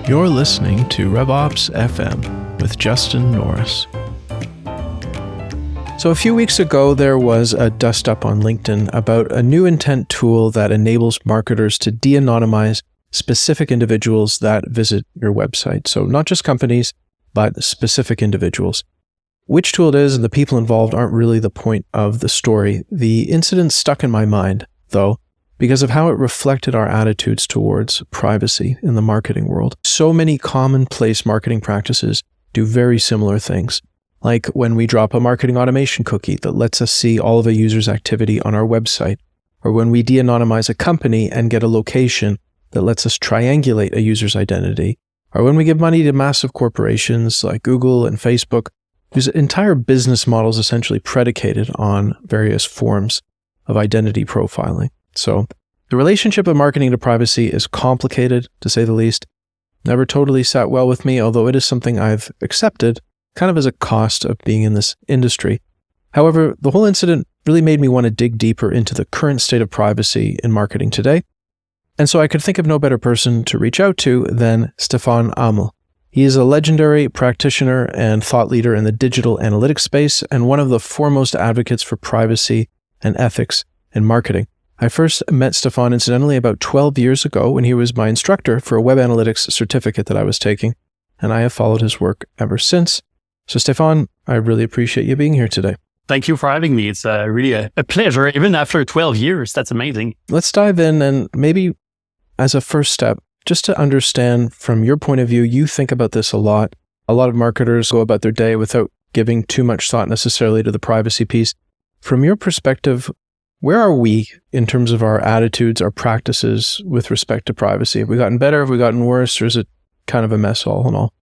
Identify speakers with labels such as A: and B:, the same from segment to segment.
A: You're listening to RevOps FM with Justin Norris. So a few weeks ago, there was a dust-up on LinkedIn about a new intent tool that enables marketers to de-anonymize specific individuals that visit your website. So not just companies, but specific individuals. Which tool it is and the people involved aren't really the point of the story. The incident stuck in my mind, though, because of how it reflected our attitudes towards privacy in the marketing world. So many commonplace marketing practices do very similar things, like when we drop a marketing automation cookie that lets us see all of a user's activity on our website, or when we de-anonymize a company and get a location that lets us triangulate a user's identity, or when we give money to massive corporations like Google and Facebook, whose entire business model is essentially predicated on various forms of identity profiling. So the relationship of marketing to privacy is complicated, to say the least. Never totally sat well with me, although it is something I've accepted kind of as a cost of being in this industry. However, the whole incident really made me want to dig deeper into the current state of privacy in marketing today. And so I could think of no better person to reach out to than Stephane Hamel. He is a legendary practitioner and thought leader in the digital analytics space and one of the foremost advocates for privacy and ethics in marketing. I first met Stephane incidentally about 12 years ago when he was my instructor for a web analytics certificate that I was taking, and I have followed his work ever since. So Stephane, I really appreciate you being here today.
B: Thank you for having me. It's really a pleasure, even after 12 years. That's amazing.
A: Let's dive in, and maybe as a first step, just to understand from your point of view, you think about this a lot. A lot of marketers go about their day without giving too much thought necessarily to the privacy piece. From your perspective, where are we in terms of our attitudes, our practices with respect to privacy? Have we gotten better? Have we gotten worse? Or is it kind of a mess all in all?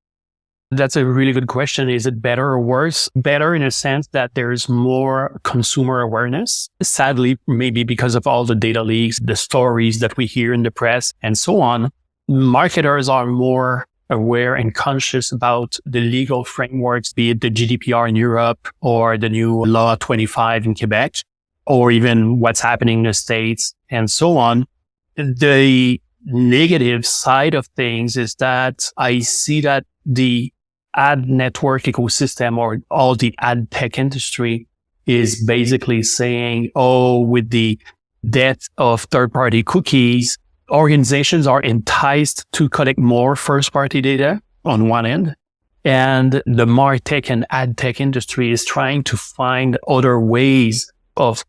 B: That's a really good question. Is it better or worse? Better in a sense that there's more consumer awareness. Sadly, maybe because of all the data leaks, the stories that we hear in the press and so on, marketers are more aware and conscious about the legal frameworks, be it the GDPR in Europe or the new Law 25 in Quebec, or even what's happening in the States and so on. The negative side of things is that I see that the ad network ecosystem or all the ad tech industry is basically saying, with the death of third-party cookies, organizations are enticed to collect more first-party data on one end. And the MarTech and ad tech industry is trying to find other ways of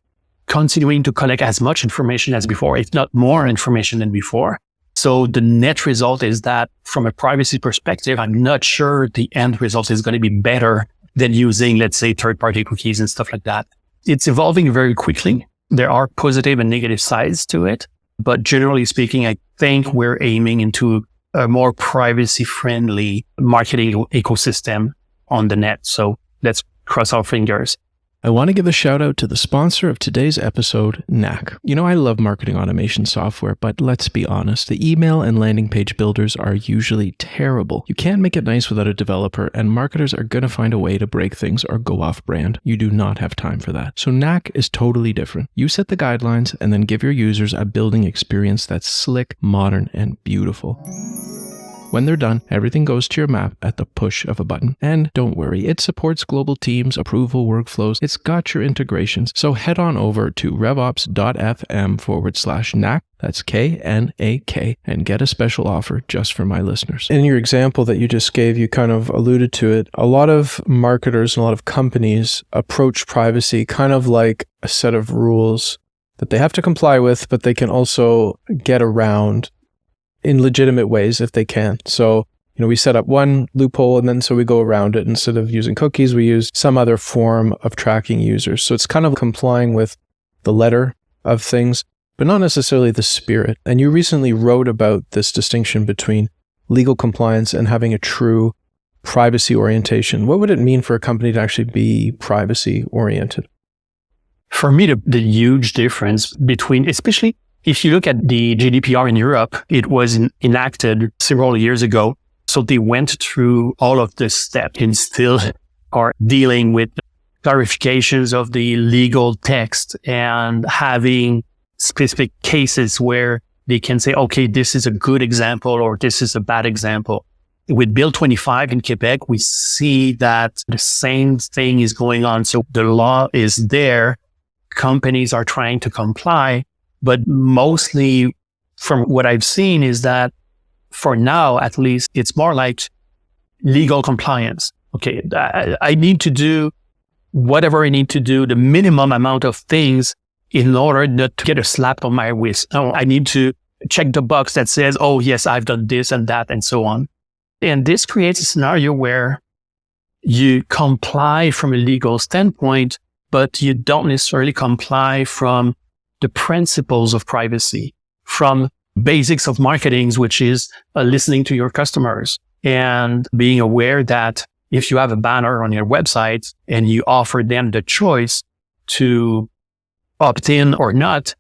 B: continuing to collect as much information as before, if not more information than before. So the net result is that from a privacy perspective, I'm not sure the end result is going to be better than using, let's say, third-party cookies and stuff like that. It's evolving very quickly. There are positive and negative sides to it. But generally speaking, I think we're aiming into a more privacy-friendly marketing ecosystem on the net. So let's cross our fingers.
A: I want to give a shout out to the sponsor of today's episode, Knack. You know, I love marketing automation software, but let's be honest, the email and landing page builders are usually terrible. You can't make it nice without a developer, and marketers are going to find a way to break things or go off brand. You do not have time for that. So Knack is totally different. You set the guidelines and then give your users a building experience that's slick, modern, and beautiful. When they're done, everything goes to your map at the push of a button. And don't worry, it supports global teams, approval workflows. It's got your integrations. So head on over to revops.fm/knack, that's KNAK, and get a special offer just for my listeners. In your example that you just gave, you kind of alluded to it. A lot of marketers and a lot of companies approach privacy kind of like a set of rules that they have to comply with, but they can also get around in legitimate ways if they can. So, we set up one loophole and then so we go around it. Instead of using cookies, we use some other form of tracking users. So it's kind of complying with the letter of things, but not necessarily the spirit. And you recently wrote about this distinction between legal compliance and having a true privacy orientation. What would it mean for a company to actually be privacy oriented?
B: For me, the huge difference between, especially if you look at the GDPR in Europe, it was enacted several years ago. So they went through all of the steps and still are dealing with clarifications of the legal text and having specific cases where they can say, okay, this is a good example or this is a bad example. With Bill 25 in Quebec, we see that the same thing is going on. So the law is there. Companies are trying to comply, but mostly from what I've seen is that for now, at least, it's more like legal compliance. Okay, I need to do whatever I need to do, the minimum amount of things in order not to get a slap on my wrist. Oh, I need to check the box that says, oh, yes, I've done this and that and so on. And this creates a scenario where you comply from a legal standpoint, but you don't necessarily comply from the principles of privacy, from basics of marketing, which is listening to your customers and being aware that if you have a banner on your website and you offer them the choice to opt in or not,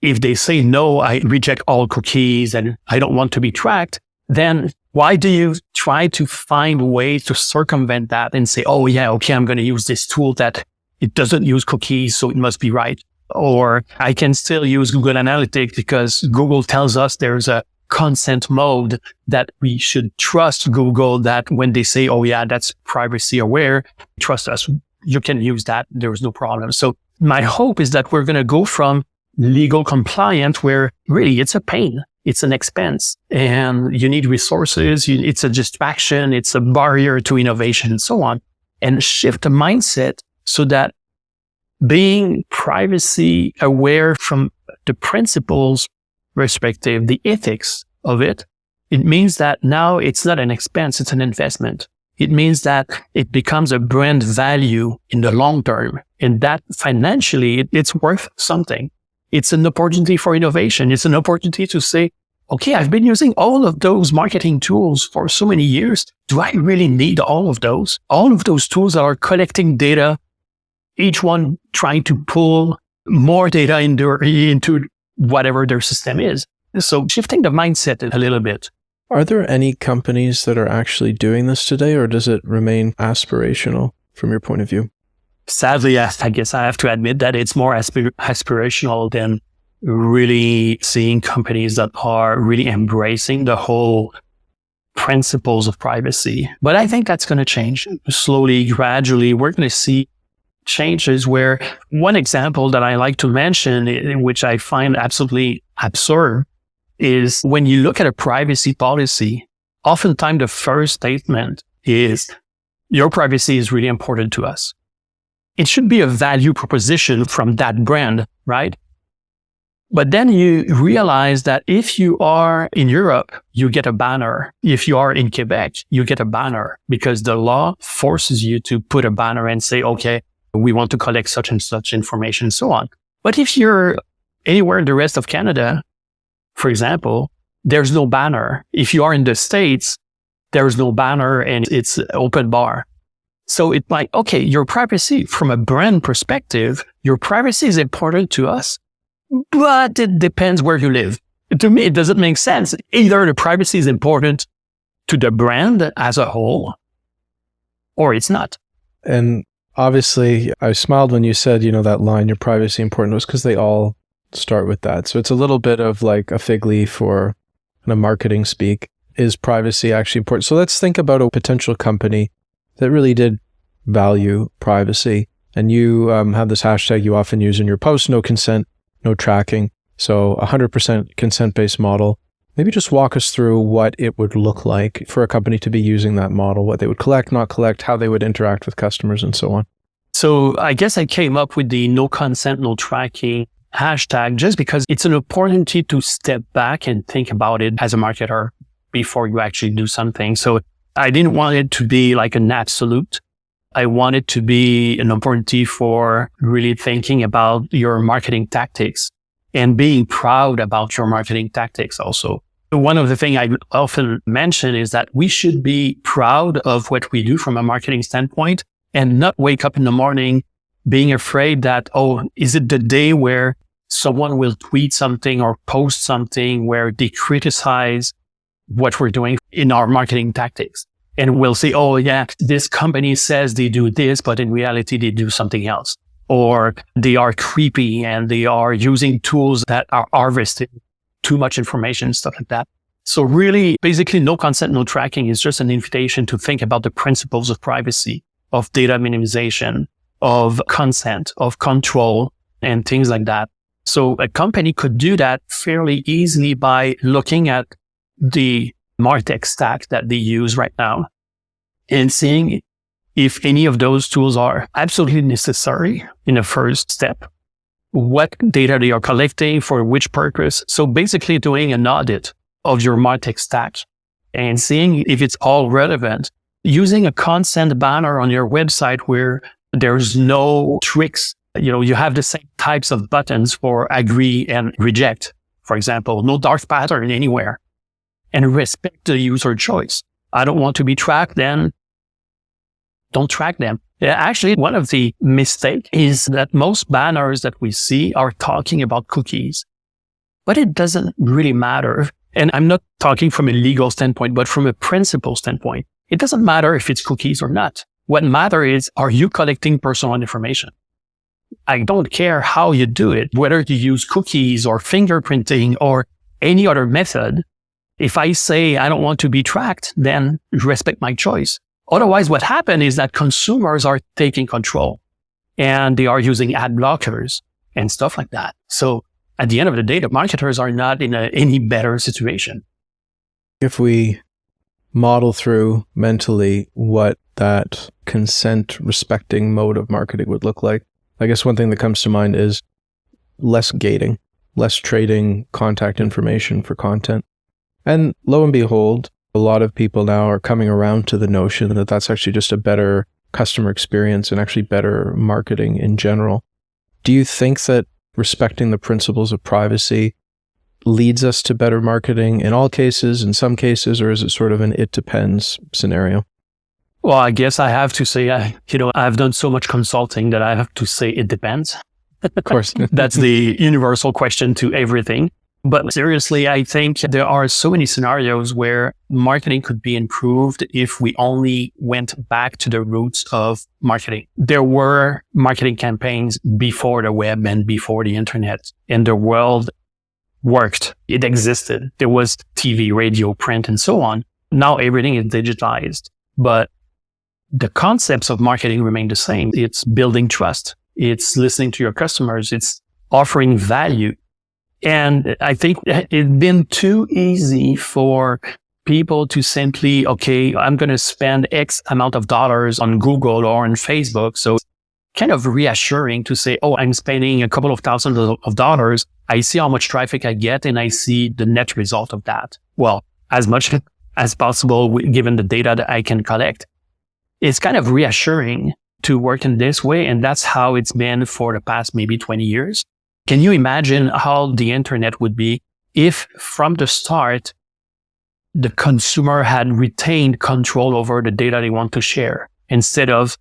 B: if they say, no, I reject all cookies and I don't want to be tracked, then why do you try to find ways to circumvent that and say, oh, yeah, okay, I'm going to use this tool that it doesn't use cookies, so it must be right. Or I can still use Google Analytics because Google tells us there's a consent mode that we should trust Google, that when they say, oh, yeah, that's privacy aware, trust us. You can use that. There is no problem. So my hope is that we're going to go from legal compliant, where really it's a pain, it's an expense, and you need resources, it's a distraction, it's a barrier to innovation and so on, and shift the mindset so that being privacy aware from the principles perspective, the ethics of it, it means that now it's not an expense, it's an investment. It means that it becomes a brand value in the long term, and that financially it's worth something. It's an opportunity for innovation. It's an opportunity to say, okay, I've been using all of those marketing tools for so many years. Do I really need all of those? All of those tools are collecting data, each one trying to pull more data into whatever their system is. So shifting the mindset a little bit.
A: Are there any companies that are actually doing this today, or does it remain aspirational from your point of view?
B: Sadly, I guess I have to admit that it's more aspirational than really seeing companies that are really embracing the whole principles of privacy. But I think that's going to change slowly, gradually. We're going to see changes where one example that I like to mention, which I find absolutely absurd, is when you look at a privacy policy, oftentimes the first statement is, your privacy is really important to us. It should be a value proposition from that brand, right? But then you realize that if you are in Europe, you get a banner. If you are in Quebec, you get a banner because the law forces you to put a banner and say, okay, we want to collect such and such information and so on. But if you're anywhere in the rest of Canada, for example, there's no banner. If you are in the States, there's no banner and it's open bar. So it's like, okay, your privacy from a brand perspective, your privacy is important to us, but it depends where you live. To me, it doesn't make sense. Either the privacy is important to the brand as a whole, or it's not.
A: And obviously, I smiled when you said, that line, your privacy important, was because they all start with that. So it's a little bit of like a fig leaf or in a marketing speak. Is privacy actually important? So let's think about a potential company that really did value privacy. And you have this hashtag you often use in your posts, no consent, no tracking. So 100% consent-based model. Maybe just walk us through what it would look like for a company to be using that model, what they would collect, not collect, how they would interact with customers, and so on.
B: So I guess I came up with the no consent, no tracking hashtag just because it's an opportunity to step back and think about it as a marketer before you actually do something. So I didn't want it to be like an absolute. I want it to be an opportunity for really thinking about your marketing tactics and being proud about your marketing tactics also. One of the things I often mention is that we should be proud of what we do from a marketing standpoint and not wake up in the morning being afraid that, oh, is it the day where someone will tweet something or post something where they criticize what we're doing in our marketing tactics? And we'll say, oh, yeah, this company says they do this, but in reality, they do something else. Or they are creepy and they are using tools that are harvested too much information, stuff like that. So really, basically, no consent, no tracking is just an invitation to think about the principles of privacy, of data minimization, of consent, of control, and things like that. So a company could do that fairly easily by looking at the MarTech stack that they use right now and seeing if any of those tools are absolutely necessary in the first step, what data they are collecting, for which purpose. So basically doing an audit of your MarTech stack and seeing if it's all relevant, using a consent banner on your website where there's no tricks. You have the same types of buttons for agree and reject, for example, no dark pattern anywhere, and respect the user choice. I don't want to be tracked, then don't track them. Actually, one of the mistakes is that most banners that we see are talking about cookies, but it doesn't really matter. And I'm not talking from a legal standpoint, but from a principle standpoint. It doesn't matter if it's cookies or not. What matters is, are you collecting personal information? I don't care how you do it, whether you use cookies or fingerprinting or any other method. If I say I don't want to be tracked, then respect my choice. Otherwise, what happens is that consumers are taking control and they are using ad blockers and stuff like that. So at the end of the day, the marketers are not in any better situation.
A: If we model through mentally what that consent respecting mode of marketing would look like, I guess one thing that comes to mind is less gating, less trading contact information for content. And lo and behold, a lot of people now are coming around to the notion that that's actually just a better customer experience and actually better marketing in general. Do you think that respecting the principles of privacy leads us to better marketing in all cases, in some cases, or is it sort of an it depends scenario?
B: Well, I guess I have to say, I've done so much consulting that I have to say it depends.
A: Of course.
B: That's the universal question to everything. But seriously, I think there are so many scenarios where marketing could be improved if we only went back to the roots of marketing. There were marketing campaigns before the web and before the internet, and the world worked. It existed. There was TV, radio, print, and so on. Now everything is digitized. But the concepts of marketing remain the same. It's building trust. It's listening to your customers. It's offering value. And I think it's been too easy for people to simply, okay, I'm going to spend X amount of dollars on Google or on Facebook. So kind of reassuring to say, oh, I'm spending a couple of thousands of dollars. I see how much traffic I get and I see the net result of that. Well, as much as possible, given the data that I can collect. It's kind of reassuring to work in this way. And that's how it's been for the past maybe 20 years. Can you imagine how the internet would be if from the start, the consumer had retained control over the data they want to share instead of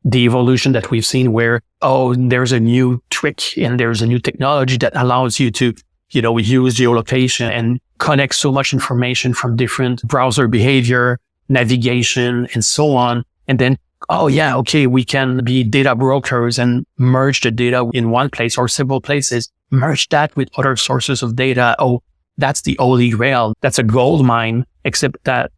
B: the evolution that we've seen where, oh, there's a new trick and there's a new technology that allows you to, use geolocation and connect so much information from different browser behavior, navigation, and so on. And then, oh yeah, okay, we can be data brokers and merge the data in one place or several places, merge that with other sources of data. Oh, that's the holy grail. That's a gold mine, except that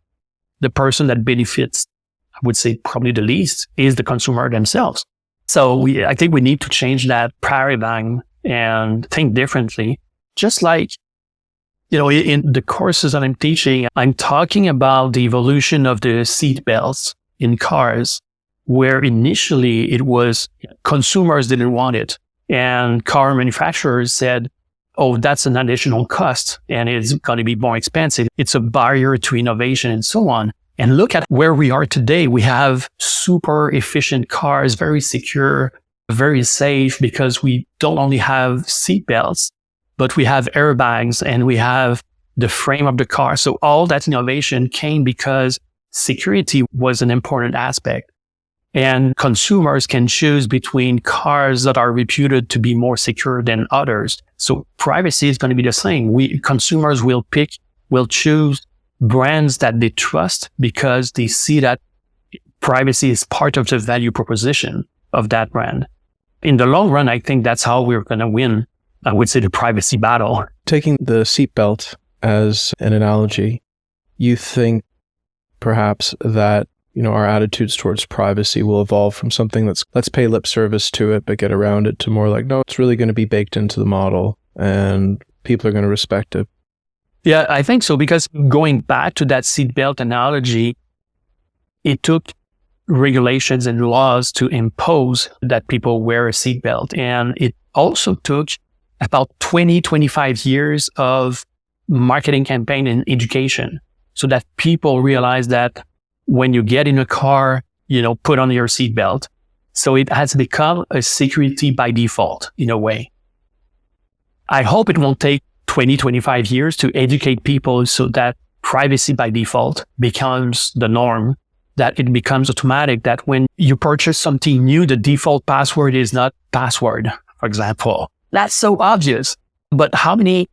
B: the person that benefits, I would say probably the least, is the consumer themselves. So I think we need to change that paradigm and think differently. Just like, in the courses that I'm teaching, I'm talking about the evolution of the seatbelts in cars, where initially it was consumers didn't want it. And car manufacturers said, oh, that's an additional cost and it's going to be more expensive. It's a barrier to innovation and so on. And look at where we are today. We have super efficient cars, very secure, very safe, because we don't only have seatbelts, but we have airbags and we have the frame of the car. So all that innovation came because security was an important aspect. And consumers can choose between cars that are reputed to be more secure than others. So privacy is going to be the same. Consumers will choose brands that they trust because they see that privacy is part of the value proposition of that brand. In the long run, I think that's how we're going to win I would say, the privacy battle.
A: Taking the seatbelt as an analogy, you think perhaps that, our attitudes towards privacy will evolve from something that's, let's pay lip service to it, but get around it, to more like, no, it's really going to be baked into the model and people are going to respect it.
B: Yeah, I think so, because going back to that seatbelt analogy, it took regulations and laws to impose that people wear a seatbelt. And it also took about 25 years of marketing campaign and education so that people realize that when you get in a car, put on your seatbelt. So it has become a security by default in a way. I hope it won't take 25 years to educate people so that privacy by default becomes the norm, that it becomes automatic, that when you purchase something new, the default password is not password, for example. That's so obvious. But how many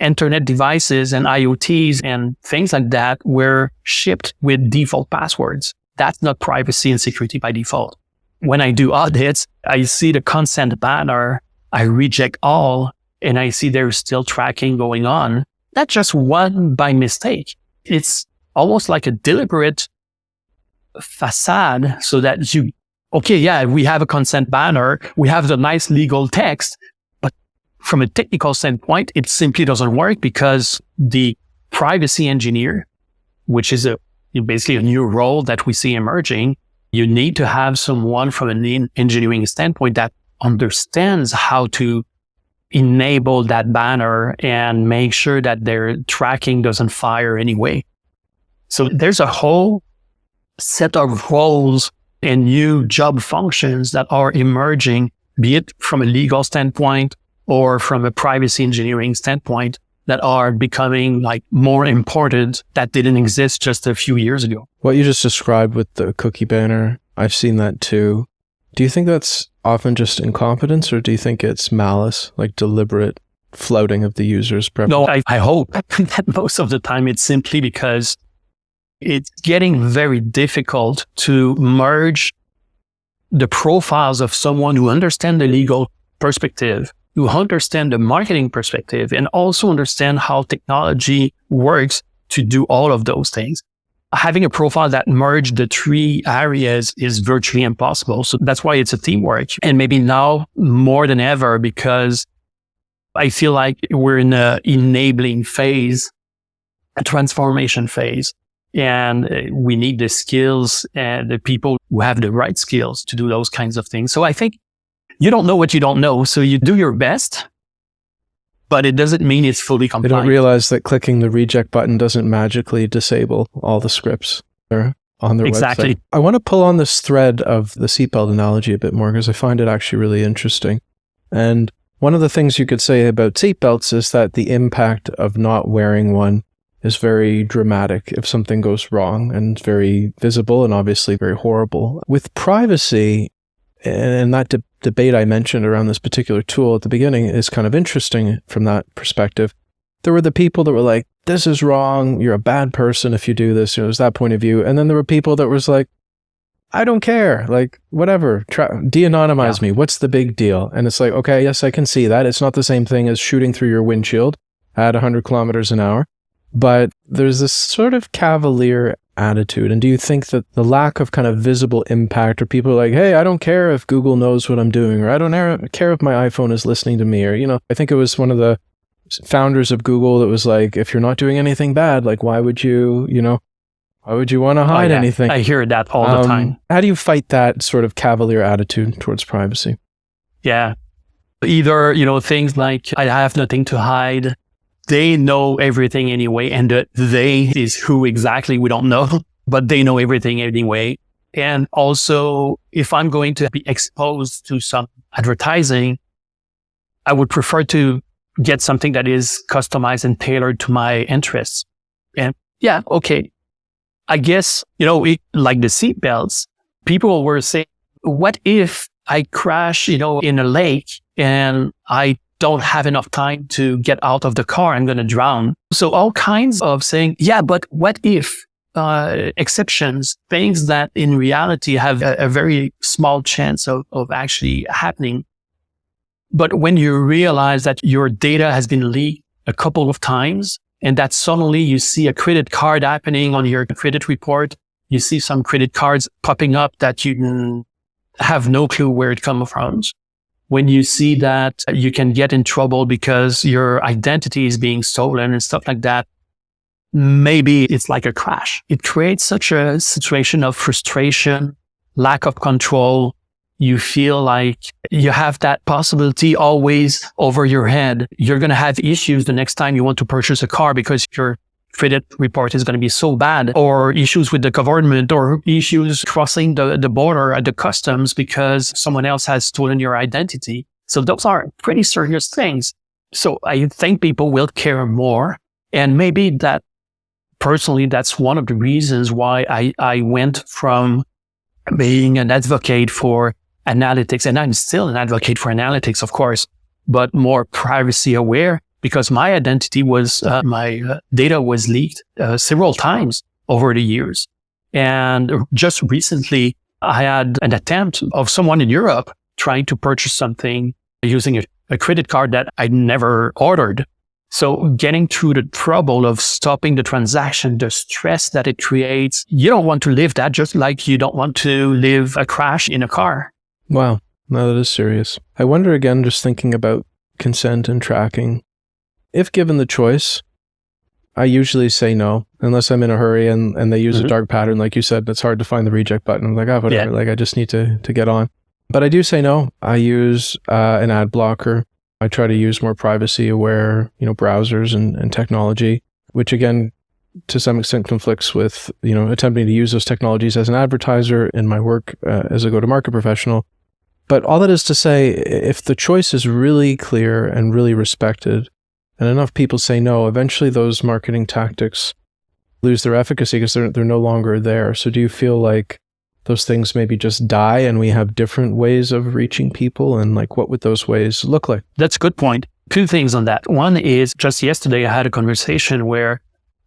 B: internet devices and IoTs and things like that were shipped with default passwords? That's not privacy and security by default. When I do audits, I see the consent banner, I reject all, and I see there's still tracking going on. That's just one by mistake. It's almost like a deliberate facade so that we have a consent banner, we have the nice legal text, but from a technical standpoint, it simply doesn't work because the privacy engineer, which is basically a new role that we see emerging, you need to have someone from an engineering standpoint that understands how to enable that banner and make sure that their tracking doesn't fire anyway. So there's a whole set of roles and new job functions that are emerging, be it from a legal standpoint or from a privacy engineering standpoint, that are becoming more important that didn't exist just a few years ago.
A: What you just described with the cookie banner, I've seen that too. Do you think that's often just incompetence, or do you think it's malice, like deliberate flouting of the user's preference?
B: No, I hope that most of the time it's simply because it's getting very difficult to merge the profiles of someone who understands the legal perspective, who understand the marketing perspective, and also understand how technology works to do all of those things. Having a profile that merged the three areas is virtually impossible. So that's why it's a teamwork. And maybe now more than ever, because I feel like we're in an enabling phase, a transformation phase. And we need the skills and the people who have the right skills to do those kinds of things. So I think you don't know what you don't know. So you do your best, but it doesn't mean it's fully compliant.
A: They don't realize that clicking the reject button doesn't magically disable all the scripts that are on their
B: website.
A: I want to pull on this thread of the seatbelt analogy a bit more because I find it actually really interesting. And one of the things you could say about seatbelts is that the impact of not wearing one is very dramatic if something goes wrong, and very visible and obviously very horrible. With privacy, and that debate I mentioned around this particular tool at the beginning is kind of interesting from that perspective. There were the people that were like, this is wrong, you're a bad person if you do this, there's that point of view. And then there were people that was like, I don't care, whatever, de-anonymize me, what's the big deal? And it's like, okay, yes, I can see that. It's not the same thing as shooting through your windshield at 100 kilometers an hour. But there's this sort of cavalier attitude. And do you think that the lack of kind of visible impact, or people are like, hey, I don't care if Google knows what I'm doing, or I don't care if my iPhone is listening to me, or, I think it was one of the founders of Google that was like, if you're not doing anything bad, why would you want to hide anything?
B: I hear that all the time.
A: How do you fight that sort of cavalier attitude towards privacy?
B: Yeah. Either, things like, I have nothing to hide. They know everything anyway, and the they is who exactly we don't know, but they know everything anyway. And also, if I'm going to be exposed to some advertising, I would prefer to get something that is customized and tailored to my interests. And yeah, okay. I guess, like the seatbelts, people were saying, what if I crash, in a lake and I don't have enough time to get out of the car, I'm going to drown. So all kinds of saying, yeah, but what if exceptions, things that in reality have a very small chance of actually happening. But when you realize that your data has been leaked a couple of times and that suddenly you see a credit card happening on your credit report, you see some credit cards popping up that you have no clue where it comes from. When you see that you can get in trouble because your identity is being stolen and stuff like that, maybe it's like a crash. It creates such a situation of frustration, lack of control. You feel like you have that possibility always over your head. You're going to have issues the next time you want to purchase a car because your credit report is going to be so bad, or issues with the government, or issues crossing the border at the customs because someone else has stolen your identity. So those are pretty serious things. So I think people will care more. And maybe that personally, that's one of the reasons why I went from being an advocate for analytics, and I'm still an advocate for analytics, of course, but more privacy aware, because my identity was, my data was leaked several times over the years. And just recently, I had an attempt of someone in Europe trying to purchase something using a credit card that I never ordered. So getting through the trouble of stopping the transaction, the stress that it creates, you don't want to live that, just like you don't want to live a crash in a car.
A: Wow. No, that is serious. I wonder again, just thinking about consent and tracking. If given the choice, I usually say no, unless I'm in a hurry and they use a dark pattern, like you said, that's hard to find the reject button. I'm like, oh, whatever, like I just need to get on. But I do say no. I use an ad blocker. I try to use more privacy aware, browsers and technology, which again, to some extent conflicts with, attempting to use those technologies as an advertiser in my work as a go-to-market professional. But all that is to say, if the choice is really clear and really respected, and enough people say no, eventually those marketing tactics lose their efficacy because they're no longer there. So do you feel like those things maybe just die and we have different ways of reaching people? And like, what would those ways look like?
B: That's a good point. Two things on that. One is, just yesterday I had a conversation where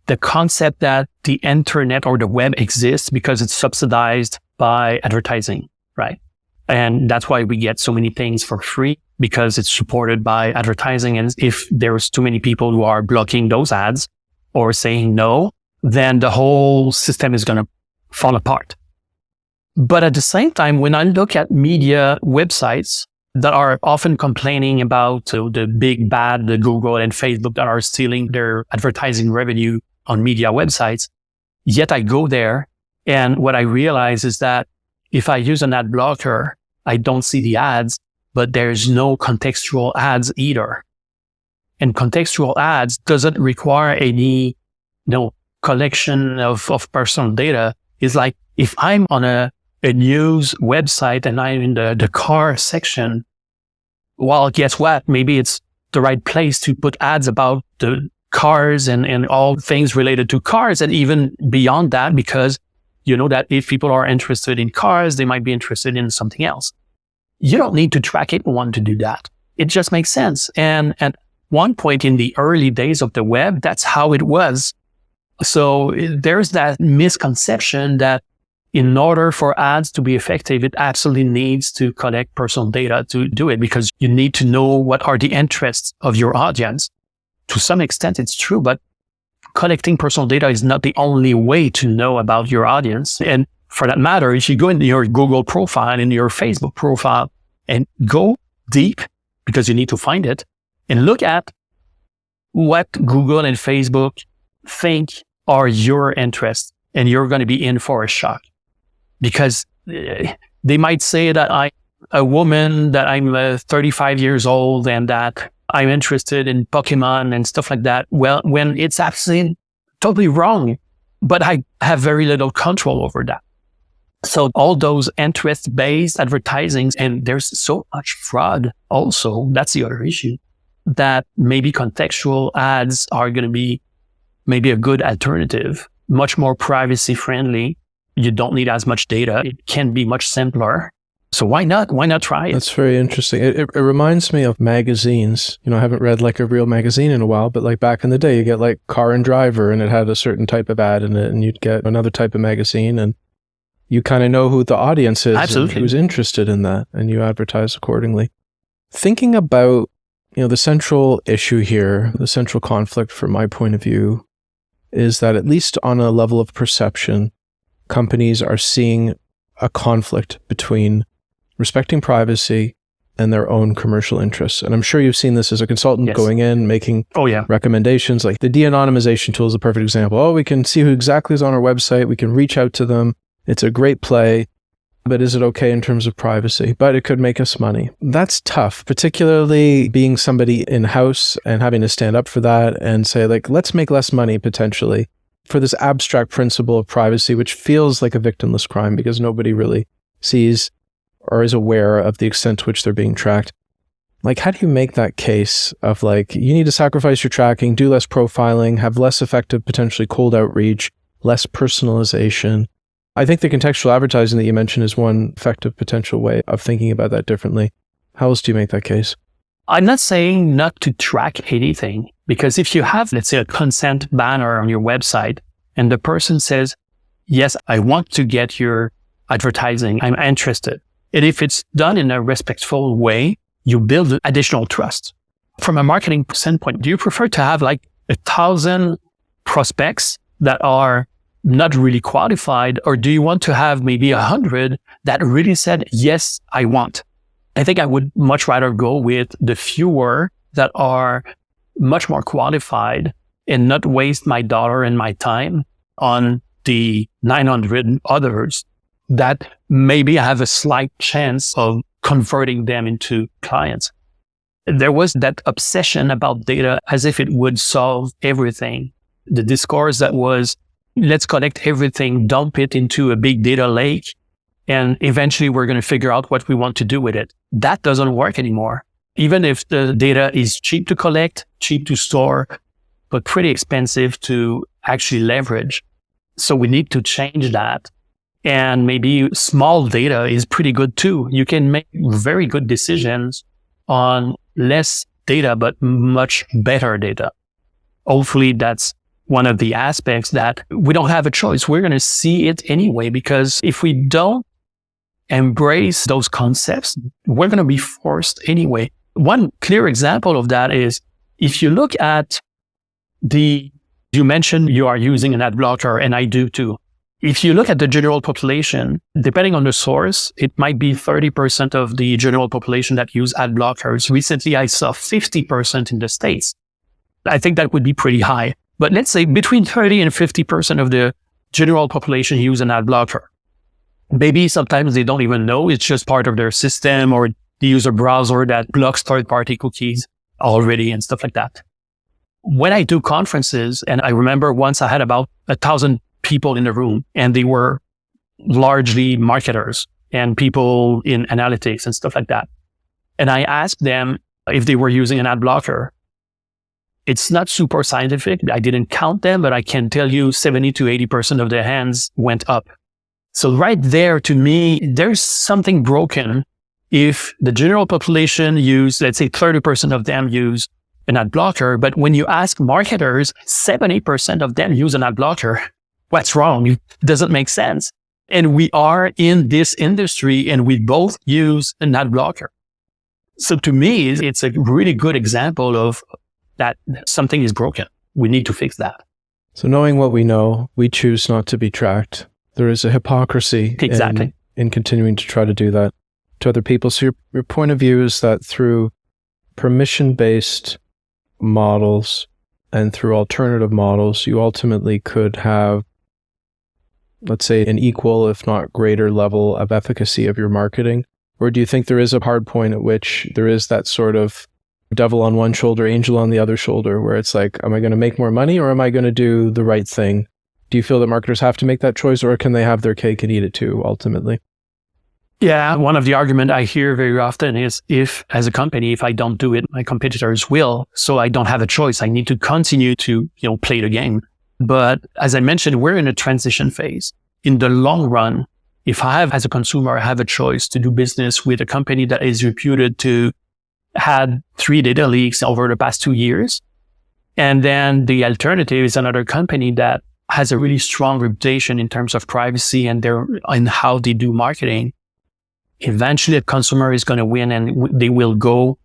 B: the concept that the internet or the web exists because it's subsidized by advertising, right? And that's why we get so many things for free, because it's supported by advertising. And if there's too many people who are blocking those ads or saying no, then the whole system is going to fall apart. But at the same time, when I look at media websites that are often complaining about the big bad, the Google and Facebook that are stealing their advertising revenue on media websites, yet I go there, and what I realize is that if I use an ad blocker, I don't see the ads, but there's no contextual ads either. And contextual ads doesn't require any collection of personal data. It's like if I'm on a news website and I'm in the car section, well, guess what? Maybe it's the right place to put ads about the cars and all things related to cars, and even beyond that, because you know that if people are interested in cars, they might be interested in something else. You don't need to track anyone to do that. It just makes sense. And at one point in the early days of the web, that's how it was. So there's that misconception that in order for ads to be effective, it absolutely needs to collect personal data to do it, because you need to know what are the interests of your audience. To some extent, it's true, but collecting personal data is not the only way to know about your audience. And for that matter, if you go into your Google profile, in your Facebook profile, and go deep, because you need to find it, and look at what Google and Facebook think are your interests, and you're going to be in for a shock. Because they might say that I'm a woman, that I'm 35 years old, and that I'm interested in Pokemon and stuff like that. Well, when it's absolutely totally wrong, but I have very little control over that. So all those interest-based advertisings, and there's so much fraud also, that's the other issue, that maybe contextual ads are going to be maybe a good alternative, much more privacy-friendly. You don't need as much data. It can be much simpler. So why not? Why not try it?
A: That's very interesting. It reminds me of magazines. I haven't read like a real magazine in a while, but like back in the day, you get like Car and Driver, and it had a certain type of ad in it, and you'd get another type of magazine, and you kind of know who the audience is, and who's interested in that, and you advertise accordingly. Thinking about, the central issue here, the central conflict from my point of view, is that at least on a level of perception, companies are seeing a conflict between respecting privacy and their own commercial interests. And I'm sure you've seen this as a consultant going in, making recommendations. Like the de-anonymization tool is a perfect example. Oh, we can see who exactly is on our website. We can reach out to them. It's a great play. But is it okay in terms of privacy? But it could make us money. That's tough, particularly being somebody in-house and having to stand up for that and say, like, let's make less money potentially for this abstract principle of privacy, which feels like a victimless crime because nobody really sees or is aware of the extent to which they're being tracked. Like, how do you make that case of like, you need to sacrifice your tracking, do less profiling, have less effective, potentially cold outreach, less personalization? I think the contextual advertising that you mentioned is one effective potential way of thinking about that differently. How else do you make that case?
B: I'm not saying not to track anything, because if you have, let's say, a consent banner on your website and the person says, yes, I want to get your advertising, I'm interested. And if it's done in a respectful way, you build additional trust. From a marketing standpoint, do you prefer to have like 1,000 prospects that are not really qualified, or do you want to have maybe 100 that really said, yes, I want? I think I would much rather go with the fewer that are much more qualified and not waste my dollar and my time on the 900 others that maybe have a slight chance of converting them into clients. There was that obsession about data as if it would solve everything. The discourse that was, let's collect everything, dump it into a big data lake, and eventually we're going to figure out what we want to do with it. That doesn't work anymore. Even if the data is cheap to collect, cheap to store, but pretty expensive to actually leverage. So we need to change that. And maybe small data is pretty good too. You can make very good decisions on less data, but much better data. Hopefully that's one of the aspects that we don't have a choice. We're going to see it anyway, because if we don't embrace those concepts, we're going to be forced anyway. One clear example of that is if you look at you mentioned you are using an ad blocker, and I do too. If you look at the general population, depending on the source, it might be 30% of the general population that use ad blockers. Recently, I saw 50% in the States. I think that would be pretty high. But let's say between 30 and 50% of the general population use an ad blocker. Maybe sometimes they don't even know. It's just part of their system, or they use a browser that blocks third-party cookies already and stuff like that. When I do conferences, and I remember once I had about 1,000 people in the room, and they were largely marketers and people in analytics and stuff like that. And I asked them if they were using an ad blocker. It's not super scientific. I didn't count them, but I can tell you 70 to 80% of their hands went up. So right there, to me, there's something broken if the general population use, let's say 30% of them use an ad blocker, but when you ask marketers, 70% of them use an ad blocker. What's wrong? It doesn't make sense. And we are in this industry and we both use an ad blocker. So to me, it's a really good example of that something is broken. We need to fix that.
A: So knowing what we know, we choose not to be tracked. There is a hypocrisy in continuing to try to do that to other people. So your point of view is that through permission-based models and through alternative models, you ultimately could have, let's say, an equal, if not greater level of efficacy of your marketing? Or do you think there is a hard point at which there is that sort of devil on one shoulder, angel on the other shoulder, where it's like, am I going to make more money or am I going to do the right thing? Do you feel that marketers have to make that choice, or can they have their cake and eat it too, ultimately?
B: Yeah, one of the arguments I hear very often is if, as a company, if I don't do it, my competitors will, so I don't have a choice. I need to continue to, play the game. But as I mentioned, we're in a transition phase. In the long run, if I have, as a consumer, I have a choice to do business with a company that is reputed to had 3 data leaks over the past 2 years, and then the alternative is another company that has a really strong reputation in terms of privacy and how they do marketing, eventually a consumer is going to win and they will go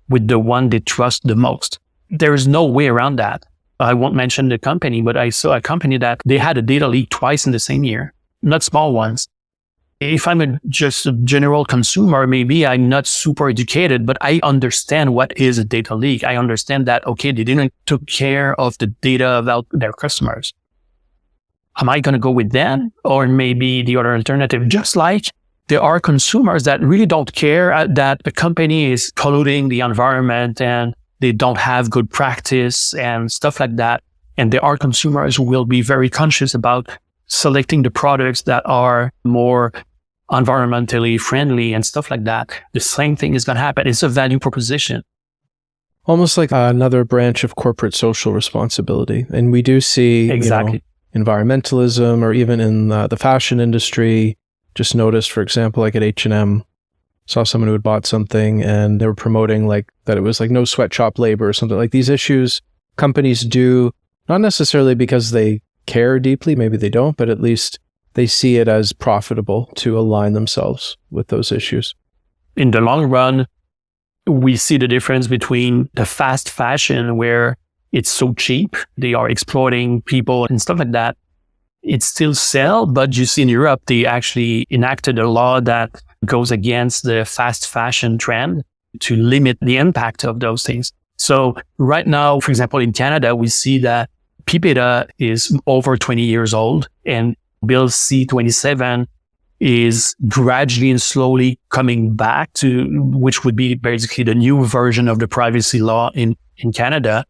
B: with the one they trust the most. There is no way around that. I won't mention the company, but I saw a company that they had a data leak twice in the same year, not small ones. If I'm just a general consumer, maybe I'm not super educated, but I understand what is a data leak. I understand that, okay, they didn't take care of the data about their customers. Am I going to go with them or maybe the other alternative? Just like there are consumers that really don't care that a company is polluting the environment and they don't have good practice and stuff like that. And there are consumers who will be very conscious about selecting the products that are more environmentally friendly and stuff like that. The same thing is going to happen. It's a value proposition.
A: Almost like another branch of corporate social responsibility. And we do see
B: exactly
A: environmentalism, or even in the fashion industry. Just noticed, for example, like at H&M, saw someone who had bought something and they were promoting like that it was like no sweatshop labor or something. Like these issues companies do, not necessarily because they care deeply, maybe they don't, but at least they see it as profitable to align themselves with those issues.
B: In the long run, we see the difference between the fast fashion where it's so cheap, they are exploiting people and stuff like that. It still sells, but you see in Europe, they actually enacted a law that goes against the fast fashion trend to limit the impact of those things. So right now, for example, in Canada, we see that Pipeda is over 20 years old and Bill C-27 is gradually and slowly coming back to, which would be basically the new version of the privacy law in Canada.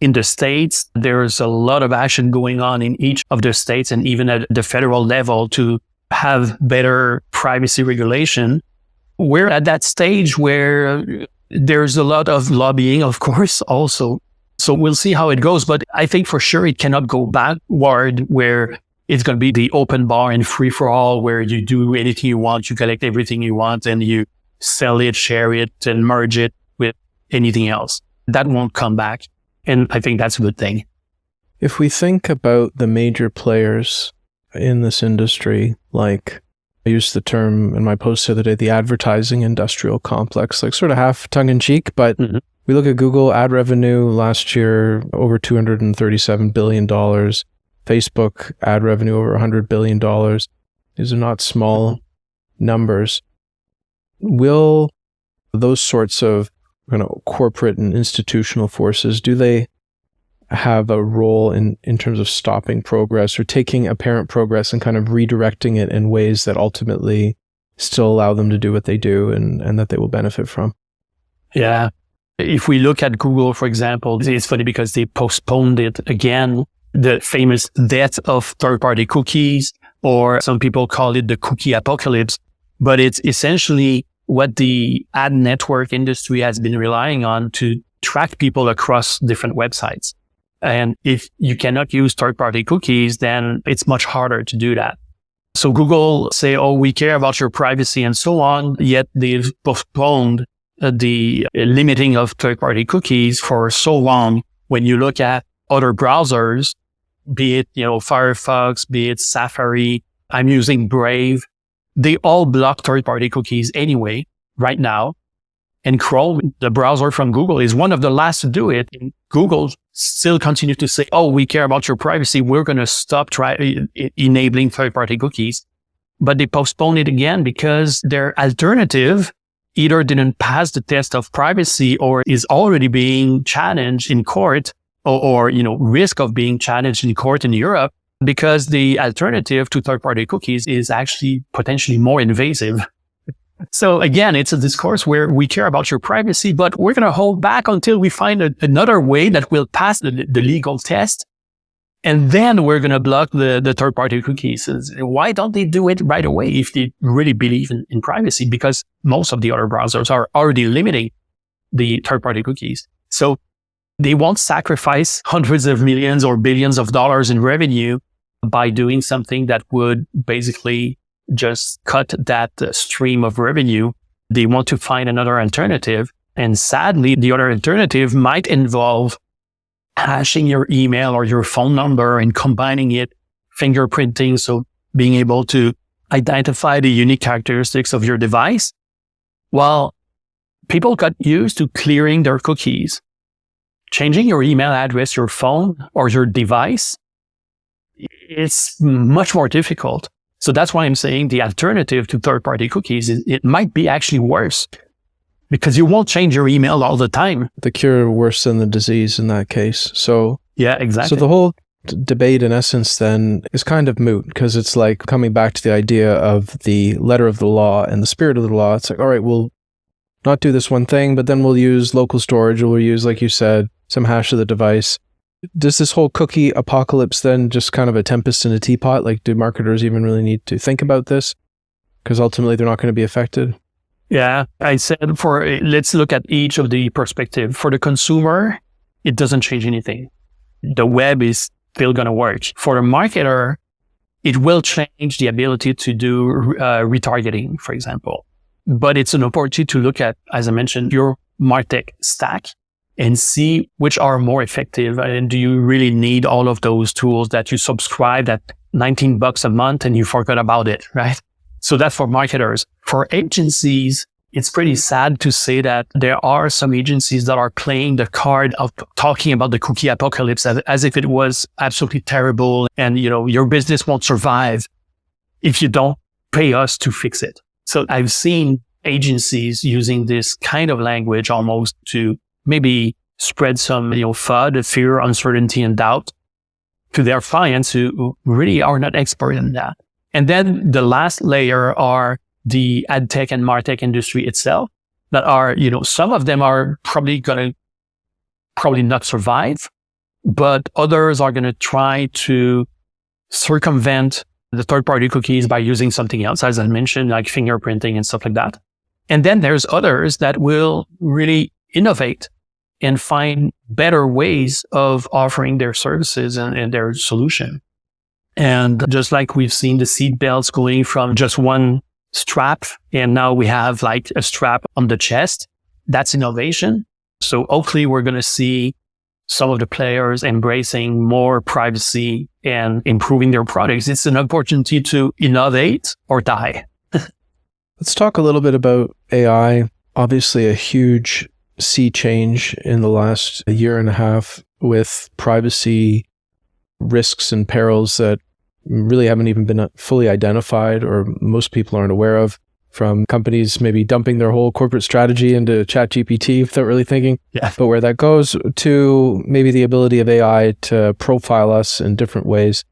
B: In the States, there's a lot of action going on in each of the states and even at the federal level to have better privacy regulation. We're at that stage where there's a lot of lobbying, of course, also. So we'll see how it goes. But I think for sure it cannot go backward where it's going to be the open bar and free for all, where you do anything you want, you collect everything you want, and you sell it, share it, and merge it with anything else. That won't come back. And I think that's a good thing.
A: If we think about the major players in this industry, like I used the term in my post the other day, the advertising industrial complex, like sort of half tongue in cheek, but we look at Google ad revenue last year, over $237 billion. Facebook ad revenue over $100 billion. These are not small numbers. Will those sorts of corporate and institutional forces, do they have a role in terms of stopping progress or taking apparent progress and kind of redirecting it in ways that ultimately still allow them to do what they do and that they will benefit from?
B: Yeah. If we look at Google, for example, it's funny because they postponed it again, the famous death of third-party cookies, or some people call it the cookie apocalypse, but it's essentially what the ad network industry has been relying on to track people across different websites. And if you cannot use third-party cookies, then it's much harder to do that. So Google say, oh, we care about your privacy and so on, yet they've postponed the limiting of third-party cookies for so long. When you look at other browsers, be it, Firefox, be it Safari, I'm using Brave, they all block third-party cookies anyway, right now. And Chrome, the browser from Google, is one of the last to do it. And Google still continue to say, oh, we care about your privacy. We're going to stop enabling third-party cookies. But they postpone it again because their alternative either didn't pass the test of privacy or is already being challenged in court or risk of being challenged in court in Europe, because the alternative to third-party cookies is actually potentially more invasive. So again, it's a discourse where we care about your privacy, but we're going to hold back until we find another way that will pass the legal test. And then we're going to block the third-party cookies. Why don't they do it right away if they really believe in privacy? Because most of the other browsers are already limiting the third-party cookies. So they won't sacrifice hundreds of millions or billions of dollars in revenue by doing something that would basically just cut that stream of revenue. They want to find another alternative. And sadly, the other alternative might involve hashing your email or your phone number and combining it, fingerprinting. So being able to identify the unique characteristics of your device. Well, people got used to clearing their cookies. Changing your email address, your phone, or your device, it's much more difficult. So that's why I'm saying the alternative to third-party cookies, it might be actually worse because you won't change your email all the time.
A: The cure worse than the disease in that case. So
B: yeah, exactly.
A: So the whole debate in essence then is kind of moot because it's like coming back to the idea of the letter of the law and the spirit of the law. It's like, all right, we'll not do this one thing, but then we'll use local storage or we'll use, like you said, some hash of the device. Does this whole cookie apocalypse then just kind of a tempest in a teapot? Like, do marketers even really need to think about this? Because ultimately they're not going to be affected.
B: Yeah, I said let's look at each of the perspective. For the consumer, it doesn't change anything. The web is still going to work. For the marketer, it will change the ability to do retargeting, for example. But it's an opportunity to look at, as I mentioned, your MarTech stack and see which are more effective. And do you really need all of those tools that you subscribe at $19 a month and you forgot about it, right? So that's for marketers. For agencies, it's pretty sad to say that there are some agencies that are playing the card of talking about the cookie apocalypse as if it was absolutely terrible and, your business won't survive if you don't pay us to fix it. So I've seen agencies using this kind of language almost to maybe spread some, FUD, fear, uncertainty, and doubt to their clients who really are not expert in that. And then the last layer are the ad tech and martech industry itself that are, some of them are probably not survive, but others are going to try to circumvent the third-party cookies by using something else, as I mentioned, like fingerprinting and stuff like that. And then there's others that will really innovate and find better ways of offering their services and their solution. And just like we've seen the seatbelts going from just one strap, and now we have like a strap on the chest, that's innovation. So hopefully we're going to see some of the players embracing more privacy and improving their products. It's an opportunity to innovate or die.
A: Let's talk a little bit about AI. Obviously, a huge sea change in the last year and a half with privacy risks and perils that really haven't even been fully identified or most people aren't aware of, from companies maybe dumping their whole corporate strategy into ChatGPT without really thinking about where that goes, to maybe the ability of AI to profile us in different ways.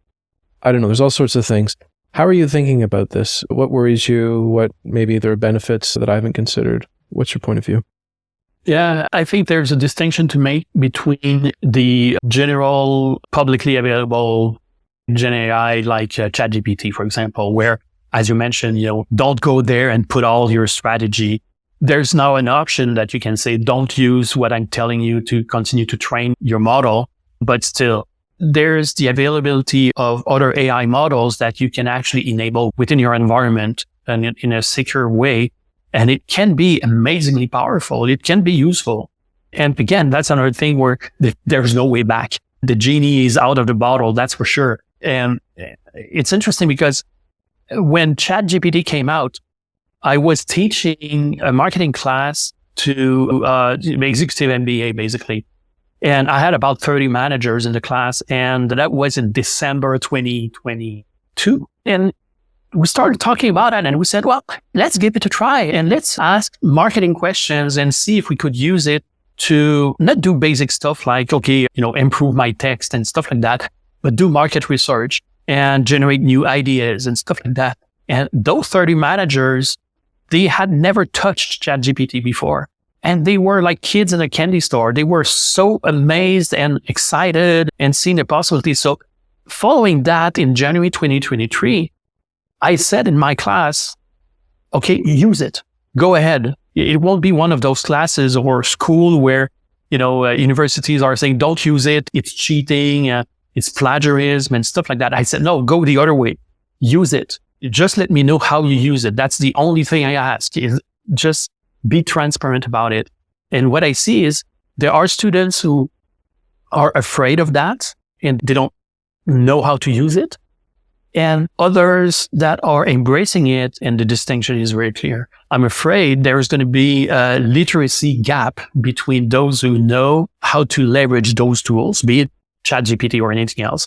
A: I don't know. There's all sorts of things. How are you thinking about this? What worries you? What maybe there are benefits that I haven't considered? What's your point of view?
B: Yeah, I think there's a distinction to make between the general publicly available Gen AI like ChatGPT, for example, where, as you mentioned, don't go there and put all your strategy. There's now an option that you can say, don't use what I'm telling you to continue to train your model, but still there's the availability of other AI models that you can actually enable within your environment and in a secure way. And it can be amazingly powerful. It can be useful. And again, that's another thing where there's no way back. The genie is out of the bottle, that's for sure. And it's interesting because when ChatGPT came out, I was teaching a marketing class to executive MBA, basically. And I had about 30 managers in the class. And that was in December 2022. And we started talking about it and we said, well, let's give it a try and let's ask marketing questions and see if we could use it to not do basic stuff like, improve my text and stuff like that, but do market research and generate new ideas and stuff like that. And those 30 managers, they had never touched ChatGPT before. And they were like kids in a candy store. They were so amazed and excited and seeing the possibilities. So following that in January 2023, I said in my class, okay, use it. Go ahead. It won't be one of those classes or school where, universities are saying, don't use it. It's cheating. It's plagiarism and stuff like that. I said, no, go the other way. Use it. Just let me know how you use it. That's the only thing I ask, is just be transparent about it. And what I see is there are students who are afraid of that and they don't know how to use it. and others that are embracing it, and the distinction is very clear. I'm afraid there's going to be a literacy gap between those who know how to leverage those tools, be it ChatGPT or anything else.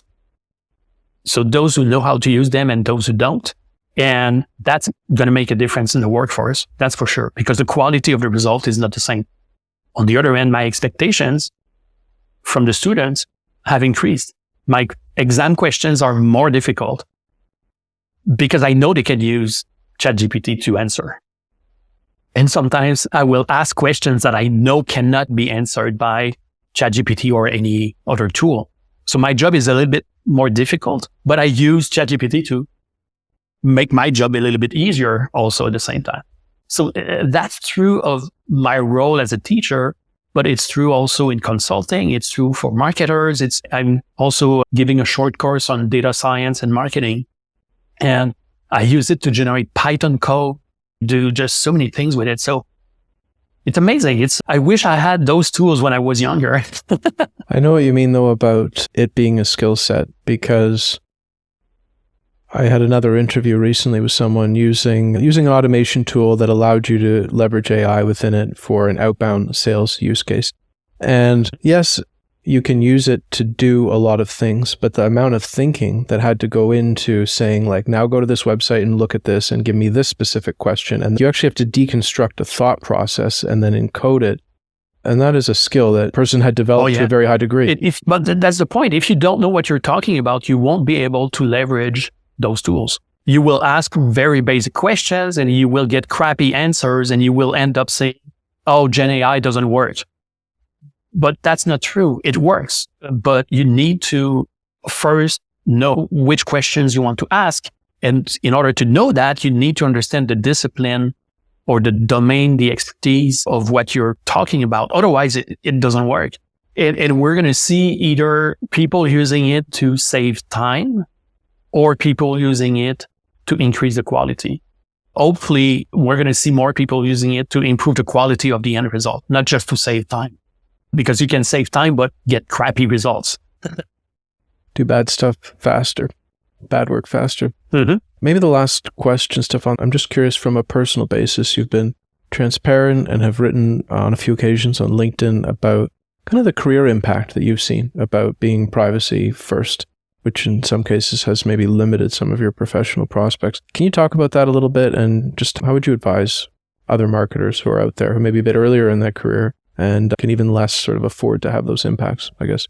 B: So those who know how to use them and those who don't. And that's going to make a difference in the workforce. That's for sure, because the quality of the result is not the same. On the other hand, my expectations from the students have increased. My exam questions are more difficult because I know they can use ChatGPT to answer. And sometimes I will ask questions that I know cannot be answered by ChatGPT or any other tool. So my job is a little bit more difficult, but I use ChatGPT to make my job a little bit easier also at the same time. So that's true of my role as a teacher, but it's true also in consulting. It's true for marketers. I'm also giving a short course on data science and marketing. And I use it to generate Python code, do just so many things with it. So it's amazing. I wish I had those tools when I was younger.
A: I know what you mean, though, about it being a skill set, because I had another interview recently with someone using an automation tool that allowed you to leverage AI within it for an outbound sales use case. And yes, you can use it to do a lot of things, but the amount of thinking that had to go into saying, like, now go to this website and look at this and give me this specific question. And you actually have to deconstruct a thought process and then encode it. And that is a skill that person had developed to a very high degree.
B: But that's the point. If you don't know what you're talking about, you won't be able to leverage those tools. You will ask very basic questions and you will get crappy answers and you will end up saying, oh, Gen AI doesn't work. But that's not true. It works. But you need to first know which questions you want to ask. And in order to know that, you need to understand the discipline or the domain, the expertise of what you're talking about. Otherwise, it doesn't work. And we're going to see either people using it to save time or people using it to increase the quality. Hopefully, we're going to see more people using it to improve the quality of the end result, not just to save time. Because you can save time, but get crappy results.
A: Do bad stuff faster. Bad work faster.
B: Mm-hmm.
A: Maybe the last question, Stephane, I'm just curious from a personal basis. You've been transparent and have written on a few occasions on LinkedIn about kind of the career impact that you've seen about being privacy first, which in some cases has maybe limited some of your professional prospects. Can you talk about that a little bit? And just how would you advise other marketers who are out there who may be a bit earlier in their career and can even less sort of afford to have those impacts, I guess?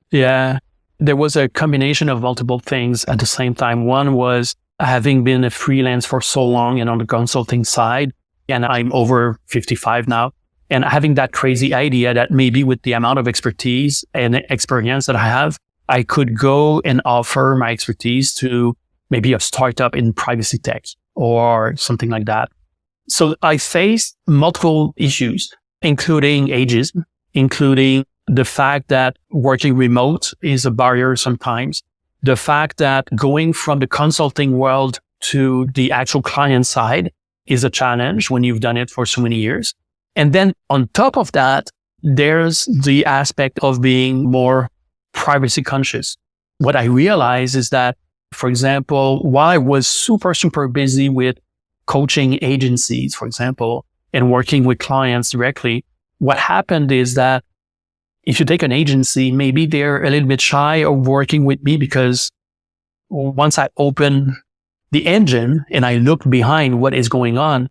B: Yeah, there was a combination of multiple things at the same time. One was having been a freelance for so long and on the consulting side, and I'm over 55 now, and having that crazy idea that maybe with the amount of expertise and experience that I have, I could go and offer my expertise to maybe a startup in privacy tech or something like that. So I faced multiple issues, including ageism, including the fact that working remote is a barrier sometimes, the fact that going from the consulting world to the actual client side is a challenge when you've done it for so many years. And then on top of that, there's the aspect of being more privacy conscious. What I realized is that, for example, while I was super busy with coaching agencies, for example, and working with clients directly, what happened is that if you take an agency, maybe they're a little bit shy of working with me because once I open the engine and I look behind what is going on,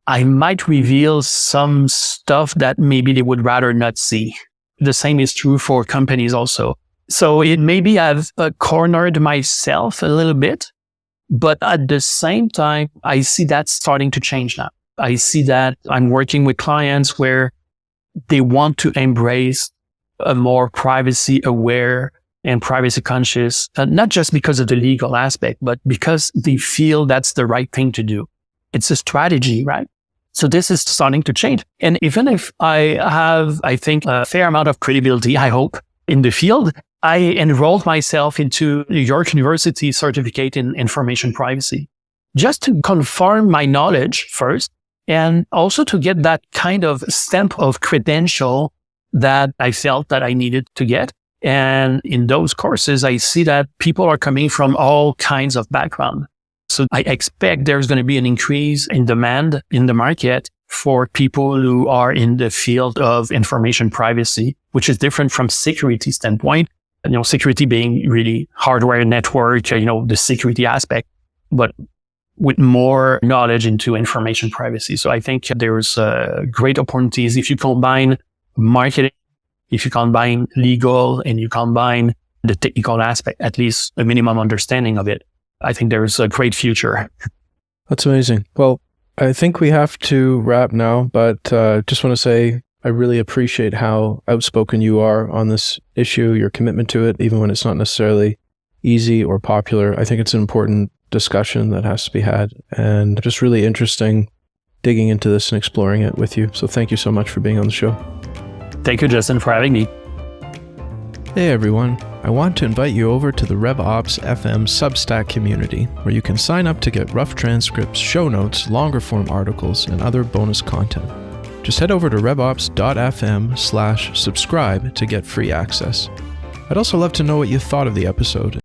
B: I might reveal some stuff that maybe they would rather not see. The same is true for companies also. So it maybe I've cornered myself a little bit, but at the same time, I see that starting to change now. I see that I'm working with clients where they want to embrace a more privacy aware and privacy conscious, not just because of the legal aspect, but because they feel that's the right thing to do. It's a strategy, right? So this is starting to change. And even if I have, I think, a fair amount of credibility, I hope, in the field, I enrolled myself into New York University certificate in information privacy, just to confirm my knowledge first, and also to get that kind of stamp of credential that I felt that I needed to get. And in those courses, I see that people are coming from all kinds of background. So I expect there's going to be an increase in demand in the market for people who are in the field of information privacy, which is different from security standpoint. Security being really hardware, network, the security aspect, but with more knowledge into information privacy. So I think there's great opportunities if you combine marketing, if you combine legal, and you combine the technical aspect, at least a minimum understanding of it. I think there's a great future.
A: That's amazing. Well, I think we have to wrap now, but just want to say I really appreciate how outspoken you are on this issue, your commitment to it, even when it's not necessarily easy or popular. I think it's an important discussion that has to be had, and just really interesting digging into this and exploring it with you. So thank you so much for being on the show.
B: Thank you, Justin, for having me.
A: Hey everyone, I want to invite you over to the RevOps FM Substack community, where you can sign up to get rough transcripts, show notes, longer form articles, and other bonus content. Just head over to revops.fm/subscribe to get free access. I'd also love to know what you thought of the episode.